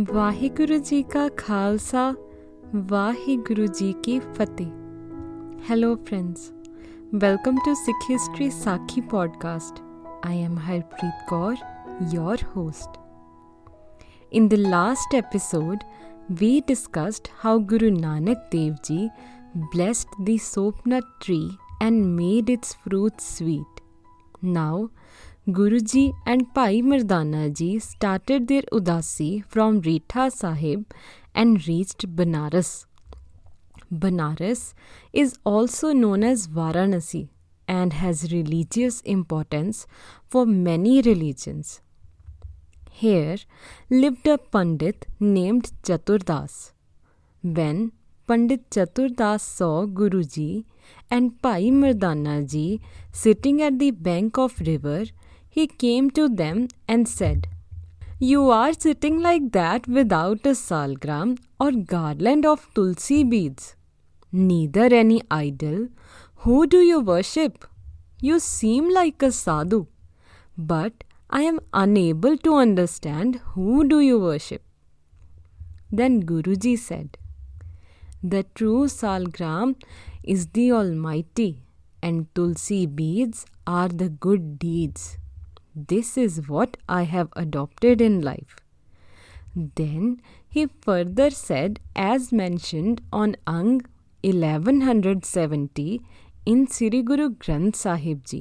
ਵਾਹਿਗੁਰੂ ਜੀ ਕਾ ਖਾਲਸਾ ਵਾਹਿਗੁਰੂ ਜੀ ਕੀ ਫਤਿਹ. Hello friends, welcome to Sikh History Sakhi podcast. I am Harpreet Kaur, your host. In the last episode, we discussed how Guru Nanak Dev Ji blessed the soapnut tree and made its fruit sweet. Now, Guruji and Bhai Mardana Ji started their udasi from Reetha Sahib and reached Banaras. Banaras is also known as Varanasi and has religious importance for many religions. Here lived a Pandit named Chaturdas. When Pandit Chaturdas saw Guruji and Bhai Mardana Ji sitting at the bank of river, he came to them and said, "You are sitting like that without a salgram or garland of tulsi beads. Neither any idol. Who do you worship? You seem like a sadhu, but I am unable to understand who do you worship." Then Guruji said, "The true salgram is the Almighty, and tulsi beads are the good deeds. This is what I have adopted in life." Then he further said, as mentioned on Ang 1170 in Sri Guru Granth Sahib Ji,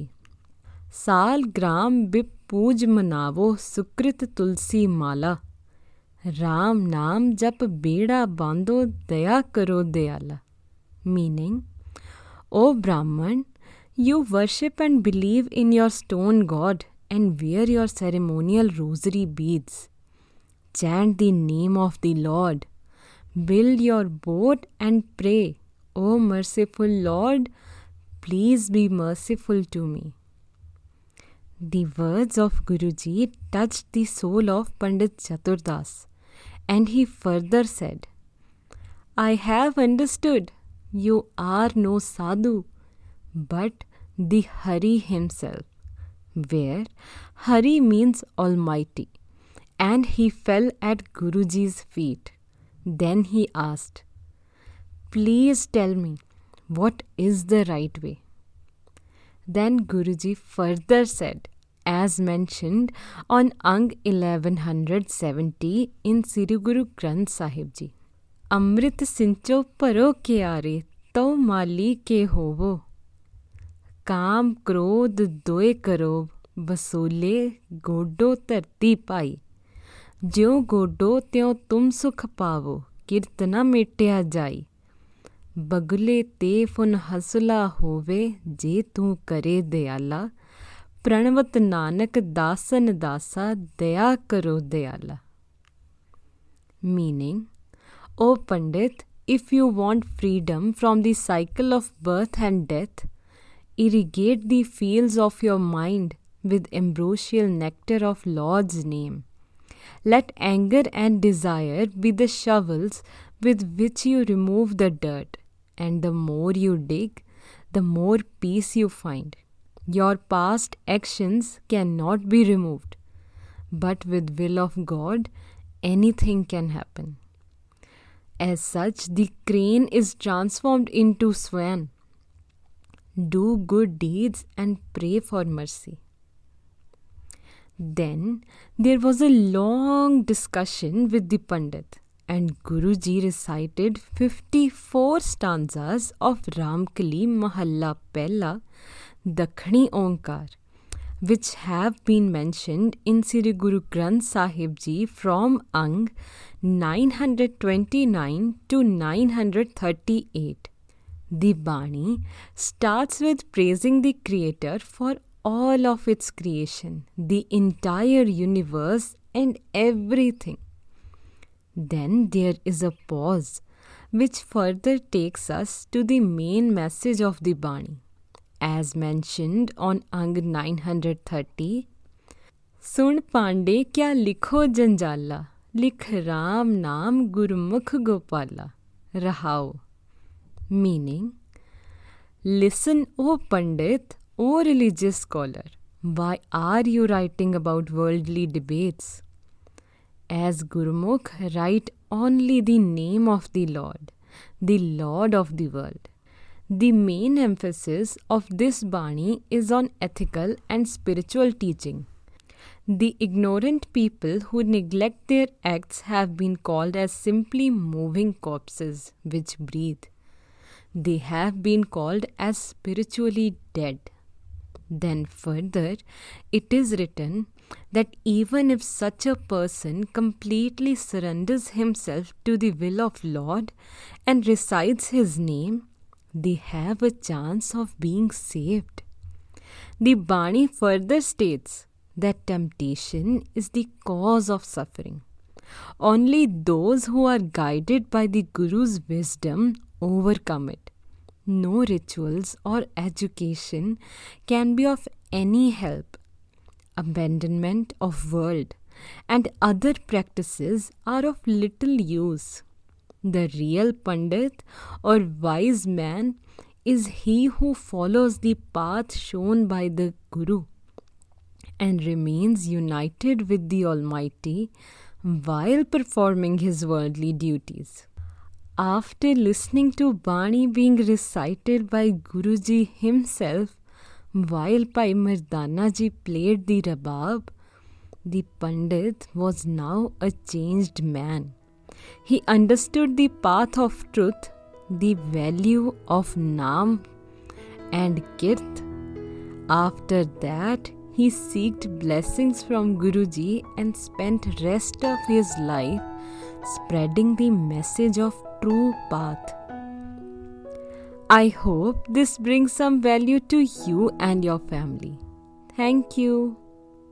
"Sal gram bip pooj manavo sukrit tulsi mala. Ram naam jap beda bando daya karo dayala." Meaning, "O Brahman, you worship and believe in your stone god and wear your ceremonial rosary beads. Chant the name of the Lord. Build your boat and pray, 'O merciful Lord, please be merciful to me.'" The words of Guruji touched the soul of Pandit Chaturdas, and he further said, "I have understood. You are no sadhu, but the Hari himself," where Hari means Almighty, and he fell at Guruji's feet. Then he asked, "Please tell me, what is the right way?" Then Guruji further said, as mentioned on Ang 1170 in Sri Guru Granth Sahib Ji, "Amrit sincho paro kyare, tau mali ke hovo. काम क्रोध दोए करोब, बसोले गोडो धरती पाई. ज्यों गोडो त्यों तुम सुख पावो, किरत न मेटिया जाई. बगले ते फुन हसला होवे, जे तू करे दयाला. प्रणवत नानक दासन दासा, दया करो दयाला." Meaning, "O Pandit, if you want freedom from the cycle of birth and death, irrigate the fields of your mind with ambrosial nectar of Lord's name. Let anger and desire be the shovels with which you remove the dirt, and the more you dig, the more peace you find. Your past actions cannot be removed, but with will of God, anything can happen." As such, the crane is transformed into swan. Do good deeds and pray for mercy. Then there was a long discussion with the Pandit, and Guruji recited 54 stanzas of Ramkali Mahalla Pehla, Dakhani Onkar, which have been mentioned in Sri Guru Granth Sahib Ji from Ang 929 to 938. The Bani starts with praising the Creator for all of its creation, the entire universe and everything. Then there is a pause which further takes us to the main message of the Bani. As mentioned on Ang 930, "Sun Pande kya likho janjala, likh Ram naam gurmukh gopala." Rahao. Meaning, "Listen, O Pandit, O religious scholar, why are you writing about worldly debates? As Gurmukh write only the name of the Lord of the world. The main emphasis of this Bani is on ethical and spiritual teaching. The ignorant people who neglect their acts have been called as simply moving corpses which breathe. They have been called as spiritually dead. Then further, it is written that even if such a person completely surrenders himself to the will of Lord and recites his name, they have a chance of being saved. The Bani further states that temptation is the cause of suffering. Only those who are guided by the Guru's wisdom overcome it. No rituals or education can be of any help. Abandonment of world and other practices are of little use. The real Pandit or wise man is he who follows the path shown by the Guru and remains united with the Almighty while performing his worldly duties. After listening to Bani being recited by Guruji himself, while Bhai Mardana ji played the rabab, the Pandit was now a changed man. He understood the path of truth, the value of Naam and Kirt. After that, he sought blessings from Guruji and spent rest of his life spreading the message of true path. I hope this brings some value to you and your family. Thank you.